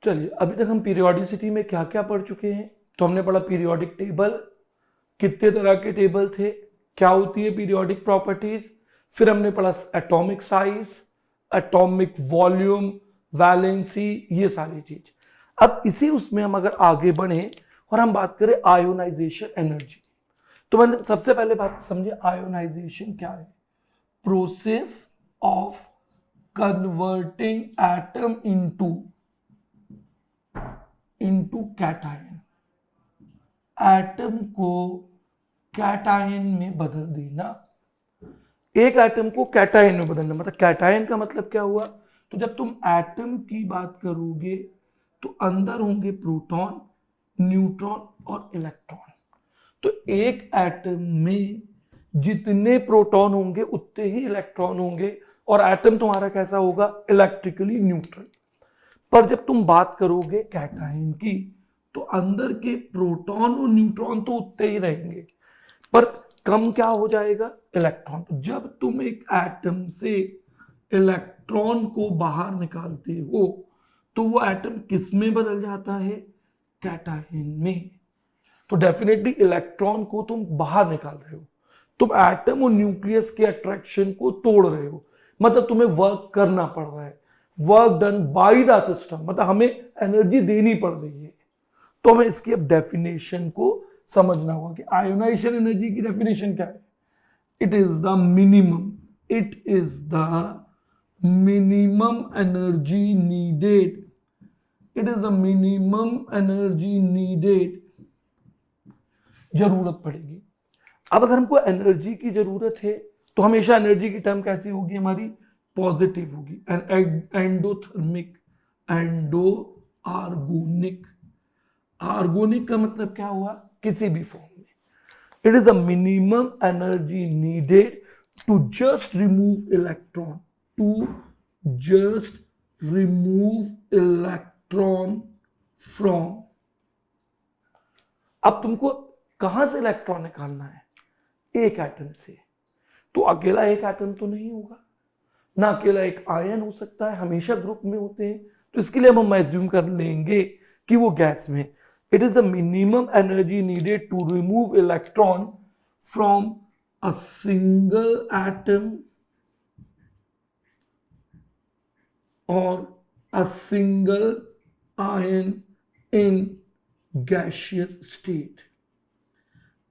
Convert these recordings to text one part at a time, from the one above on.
चलिए, अभी तक हम पीरियोडिसिटी में क्या क्या पढ़ चुके हैं। तो हमने पढ़ा पीरियोडिक टेबल, कितने तरह के टेबल थे, क्या होती है पीरियोडिक प्रॉपर्टीज। फिर हमने पढ़ा atomic size, atomic volume, valency, ये सारी चीज। अब इसी उसमें हम अगर आगे बढ़े और हम बात करें आयोनाइजेशन एनर्जी, तो मैंने सबसे पहले बात समझे आयोनाइजेशन क्या है। Process of converting atom into cation, atom को कैटायन में बदल देना। एक एटम को कैटायन में बदलना, मतलब कैटायन का मतलब क्या हुआ। तो जब तुम एटम की बात करोगे तो अंदर होंगे प्रोटॉन, न्यूट्रॉन और इलेक्ट्रॉन। तो एक एटम में जितने प्रोटॉन होंगे उतने ही इलेक्ट्रॉन होंगे और एटम तुम्हारा कैसा होगा, इलेक्ट्रिकली न्यूट्रल। पर जब तुम बात करोगे कैटायन की तो अंदर के प्रोटॉन और न्यूट्रॉन तो उतने ही रहेंगे, पर कम क्या हो जाएगा, इलेक्ट्रॉन। तो जब तुम एक एटम से इलेक्ट्रॉन को बाहर निकालते हो तो वो एटम किस में बदल जाता है, कैटायन में। तो डेफिनेटली इलेक्ट्रॉन को तुम बाहर निकाल रहे हो, तुम एटम और न्यूक्लियस के अट्रैक्शन को तोड़ रहे हो, मतलब तुम्हें वर्क करना पड़ रहा है, work done by the system, मतलब हमें एनर्जी देनी पड़ रही है। तो हमें इसकी अब डेफिनेशन को समझना होगा कि आयोनाइजेशन एनर्जी की डेफिनेशन क्या है। It is the minimum, it is the minimum energy needed, it is the minimum energy needed, जरूरत पड़ेगी। अब अगर हमको एनर्जी की जरूरत है तो हमेशा एनर्जी की टर्म कैसी होगी हमारी, पॉजिटिव होगी। एंडोथर्मिक, एंडो आर्गोनिक, आर्गोनिक का मतलब क्या हुआ, किसी भी फॉर्म में। It is a minimum energy needed to just remove electron, to just remove electron from. अब तुमको कहां से इलेक्ट्रॉन निकालना है, एक एटम से। तो अकेला एक एटम तो नहीं होगा ना, अकेला एक आयन हो सकता है, हमेशा ग्रुप में होते हैं। तो इसके लिए हम एज्यूम कर लेंगे कि वो गैस में। It is the minimum energy needed to remove electron from a single atom और a single ion in gaseous state.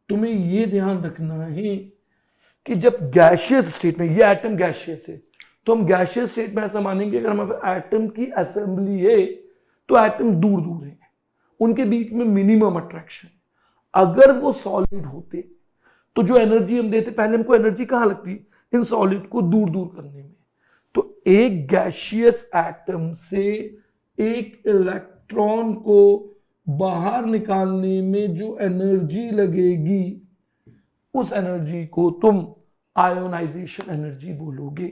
तुम्हें यह ध्यान रखना है कि जब गैसियस स्टेट में, ये एटम गैसियस है, तो हम गैसियस स्टेट में ऐसा मानेंगे अगर हमारे एटम की असेंबली है तो एटम दूर दूर है, उनके बीच में मिनिमम अट्रैक्शन। अगर वो सॉलिड होते तो जो एनर्जी हम देते, पहले हमको एनर्जी कहां लगती, इन सॉलिड को दूर दूर करने में। तो एक गैसियस एटम से एक इलेक्ट्रॉन को बाहर निकालने में जो एनर्जी लगेगी उस एनर्जी को तुम आयोनाइजेशन एनर्जी बोलोगे।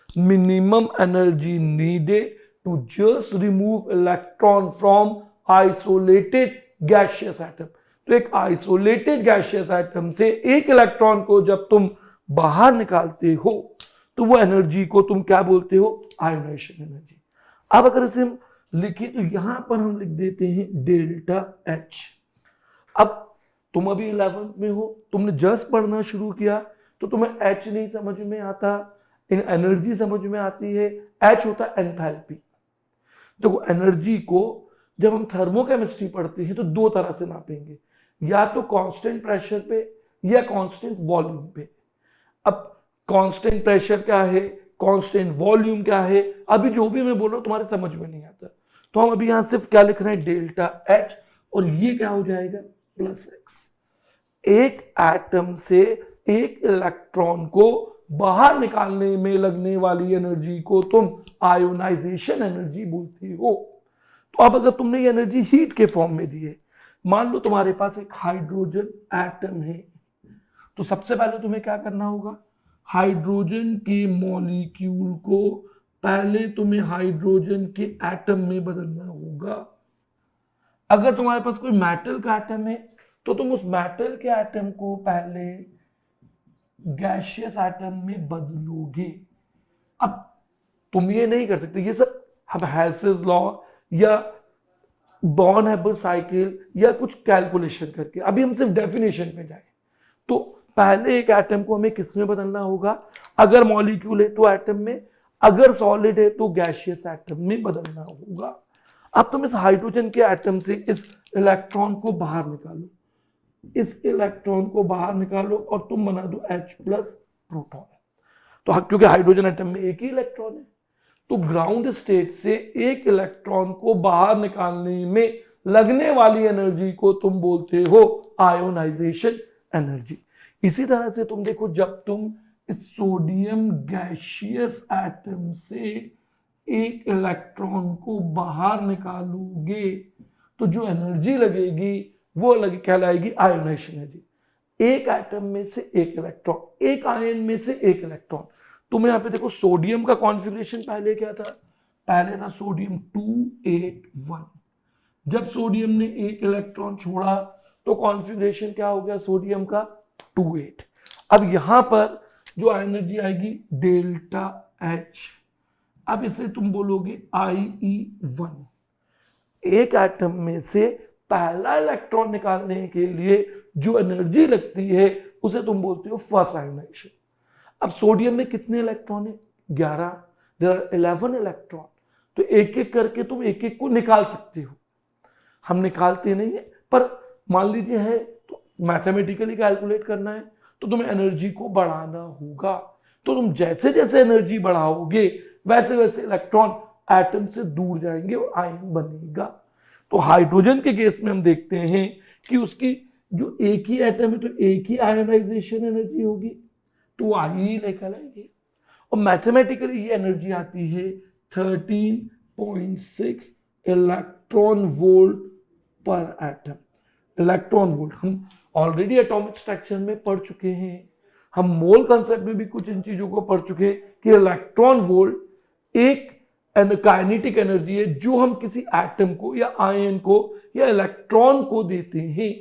Minimum energy needed to just remove electron from isolated gaseous atom. तो एक आइसोलेटेड गैसियस एटम से एक इलेक्ट्रॉन को जब तुम बाहर निकालते हो तो वो एनर्जी को तुम क्या बोलते हो, आयोनाइजेशन एनर्जी। अब अगर इसे हम लिखें तो यहां पर हम लिख देते हैं डेल्टा एच। अब तुम अभी 11th में हो, तुमने जस्ट पढ़ना शुरू किया तो तुम्हें एच नहीं समझ में आता, इन एनर्जी समझ में आती है। एच होता है एंथैल्पी। देखो एनर्जी को जब हम थर्मोकेमिस्ट्री पढ़ते हैं तो दो तरह से नापेंगे, या तो कांस्टेंट प्रेशर पे या कांस्टेंट वॉल्यूम पे। अब कांस्टेंट प्रेशर क्या है, कांस्टेंट वॉल्यूम क्या है, अभी जो भी मैं बोल रहा हूं तुम्हारे समझ में नहीं आता। तो हम अभी यहां सिर्फ क्या लिख रहे हैं, डेल्टा एच, और ये क्या हो जाएगा, प्लस एक्स। एक एटम से एक इलेक्ट्रॉन को बाहर निकालने में लगने वाली एनर्जी को तुम आयोनाइजेशन एनर्जी बोलते हो। तो अब अगर तुमने ये एनर्जी हीट के फॉर्म में दी है, मान लो तुम्हारे पास एक हाइड्रोजन एटम है, तो सबसे पहले तुम्हें क्या करना होगा, हाइड्रोजन के मॉलिक्यूल को पहले तुम्हें हाइड्रोजन के एटम में बदलना होगा। अगर तुम्हारे पास कोई मेटल का एटम है तो तुम उस मेटल के एटम को पहले गैसियस एटम में बदलोगे। अब तुम ये नहीं कर सकते, ये सब अब हैसेस लॉ या बॉर्न हैबर साइकिल या कुछ कैलकुलेशन करके। अभी हम सिर्फ डेफिनेशन पे जाए तो पहले एक एटम को हमें किस में बदलना होगा, अगर मॉलिक्यूल है तो एटम में, अगर सॉलिड है तो गैसियस एटम में बदलना होगा। अब तुम इस हाइड्रोजन के एटम से इस इलेक्ट्रॉन को बाहर निकालो, इस इलेक्ट्रॉन को बाहर निकालो और तुम बना दो H प्लस प्रोटॉन। तो क्योंकि हाइड्रोजन एटम में एक ही इलेक्ट्रॉन है, तो ग्राउंड स्टेट से एक इलेक्ट्रॉन को बाहर निकालने में लगने वाली एनर्जी को तुम बोलते हो आयोनाइजेशन एनर्जी। इसी तरह से तुम देखो, जब तुम इस सोडियम गैसियस एटम से एक इलेक्ट्रॉन को बाहर निकालोगे तो जो एनर्जी लगेगी वो कहलाएगी आयोनाइजेशन एनर्जी। एक एटम में से एक इलेक्ट्रॉन, एक आयन में से एक इलेक्ट्रॉन। तुम यहाँ पे देखो सोडियम का कॉन्फ़िगरेशन पहले क्या था, पहले था सोडियम 281। जब सोडियम ने एक इलेक्ट्रॉन छोड़ा तो कॉन्फ़िगरेशन क्या हो गया सोडियम का 28। अब यहां पर जो एनर्जी आएगी डेल्टा H, अब इसे तुम बोलोगे IE1। एक एटम में से पहला इलेक्ट्रॉन निकालने के लिए जो एनर्जी लगती है उसे तुम बोलते हो फर्स्ट आयोनाइजेशन। अब सोडियम में कितने इलेक्ट्रॉन है 11, देयर आर 11 इलेक्ट्रॉन। तो एक एक करके तुम एक एक को निकाल सकते हो, हम निकालते नहीं है, पर मान लीजिए है तो मैथमेटिकली कैलकुलेट करना है तो तुम्हें एनर्जी को बढ़ाना होगा। तो तुम जैसे जैसे एनर्जी बढ़ाओगे वैसे वैसे इलेक्ट्रॉन एटम से दूर जाएंगे और आयन बनेगा। तो हाइड्रोजन के केस में हम देखते हैं कि उसकी जो एक ही एटम है तो एक ही आयनाइजेशन एनर्जी होगी, तो आई लेकर आएंगे। और मैथमेटिकली ये एनर्जी आती है 13.6 इलेक्ट्रॉन वोल्ट पर एटम। इलेक्ट्रॉन वोल्ट हम ऑलरेडी एटॉमिक स्ट्रक्चर में पढ़ चुके हैं, हम मोल कंसेप्ट में भी कुछ इन चीजों को पढ़ चुके हैं कि इलेक्ट्रॉन वोल्ट एक काइनेटिक एनर्जी है जो हम किसी एटम को या आयन को या इलेक्ट्रॉन को देते हैं।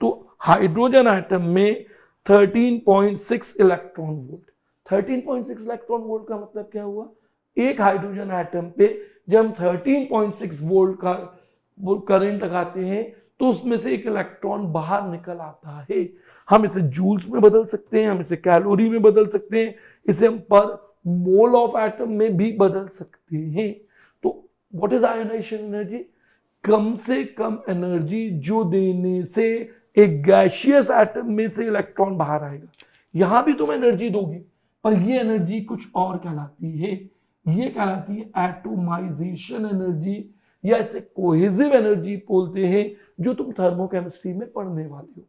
तो हाइड्रोजन एटम में 13.6 इलेक्ट्रॉन वोल्ट। 13.6 इलेक्ट्रॉन वोल्ट का मतलब क्या हुआ, एक हाइड्रोजन एटम पे जब हम 13.6 वोल्ट का करंट लगाते हैं तो उसमें से एक इलेक्ट्रॉन बाहर निकल आता है। हम इसे जूल्स में बदल सकते हैं, हम इसे कैलोरी में बदल सकते हैं, इसे हम पर मोल ऑफ एटम में भी बदल सकते हैं। तो व्हाट इज आयोनाइजेशन एनर्जी, कम से कम एनर्जी जो देने से एक गैसियस एटम में से इलेक्ट्रॉन बाहर आएगा। यहां भी तुम एनर्जी दोगे पर ये एनर्जी कुछ और कहलाती है, ये कहलाती है एटोमाइजेशन एनर्जी या इसे कोहेसिव एनर्जी बोलते हैं, जो तुम थर्मोकेमिस्ट्री में पढ़ने वाले हो।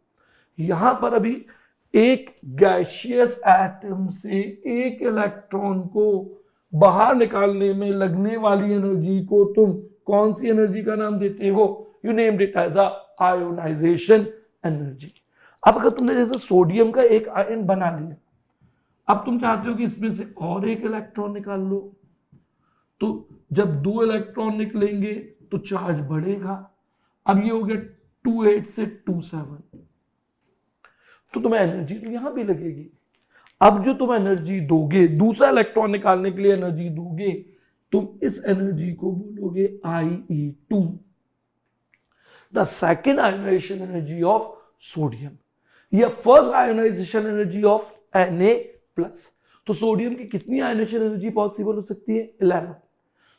यहां पर अभी एक गैसियस एटम से एक इलेक्ट्रॉन को बाहर निकालने में लगने वाली एनर्जी को तुम कौन सी एनर्जी का नाम देते हो, you named it as ionisation energy. अब अगर तुमने जैसे सोडियम का एक आयन बना लिया, अब तुम चाहते हो कि इसमें से और एक इलेक्ट्रॉन निकाल लो, तो जब 2 इलेक्ट्रॉन निकलेंगे तो चार्ज बढ़ेगा। अब ये हो गया 28 से 27, तो तुम्हें एनर्जी तो यहां भी लगेगी। अब जो तुम एनर्जी दोगे, दूसरा इलेक्ट्रॉन निकालने के लिए एनर्जी दोगे, तुम इस एनर्जी को बोलोगे IE2, the second ionization energy of sodium या first ionization energy of Na+। तो सोडियम की कितनी आयोनाइजेशन एनर्जी पॉसिबल हो सकती है 11,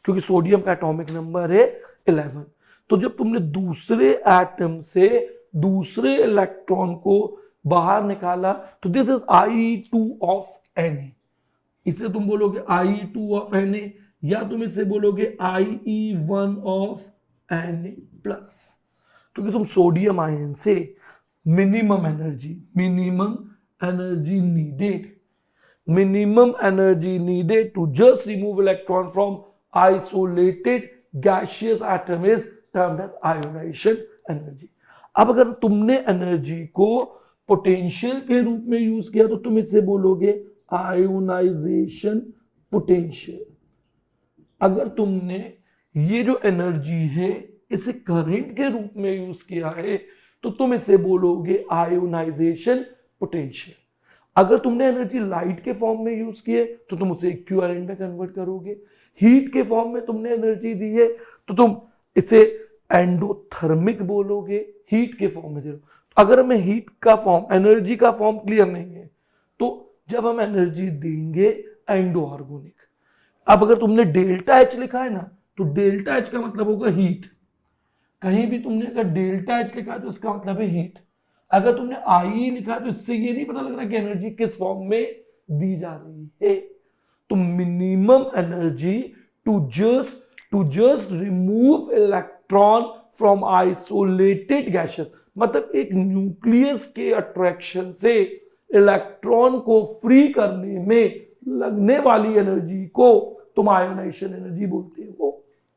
क्योंकि सोडियम का एटॉमिक नंबर है 11। तो जब तुमने दूसरे एटम से दूसरे इलेक्ट्रॉन को बाहर निकाला तो this is IE2 of Na। इसे तुम बोलोगे IE2 ऑफ Na या तुम इसे बोलोगे IE1 ऑफ Na+, क्योंकि तुम सोडियम आयन से minimum energy needed to just remove electron from isolated gaseous atom is termed as ionisation energy. अब अगर तुमने एनर्जी को पोटेंशियल के रूप में यूज किया तो तुम इसे बोलोगे आयोनाइजेशन पोटेंशियल। अगर तुमने ये जो एनर्जी है इसे करंट के रूप में यूज किया है तो तुम इसे बोलोगे आयोनाइजेशन पोटेंशियल। अगर तुमने एनर्जी लाइट के फॉर्म में यूज की है तो तुम उसे इक्विवेलेंट में कन्वर्ट करोगे। हीट के फॉर्म में तुमने एनर्जी दी है तो तुम इसे एंडोथर्मिक बोलोगे, हीट के फॉर्म में दे रहा हूं। अगर हमें हीट का फॉर्म, एनर्जी का फॉर्म क्लियर नहीं है, तो जब हम एनर्जी देंगे एंडो ऑर्गेनिक। अब अगर तुमने डेल्टा एच लिखा है ना, तो डेल्टा एच का मतलब होगा हीट। कहीं भी तुमने अगर डेल्टा एच लिखा है तो इसका मतलब है हीट। अगर तुमने आई लिखा है तो इससे ये नहीं पता लग रहा कि एनर्जी किस फॉर्म में दी जा रही है। तो minimum energy to just remove electron from isolated gases, मतलब एक न्यूक्लियस के अट्रैक्शन से इलेक्ट्रॉन को फ्री करने में लगने वाली एनर्जी को तुम आयोनाइजेशन एनर्जी बोलते हो।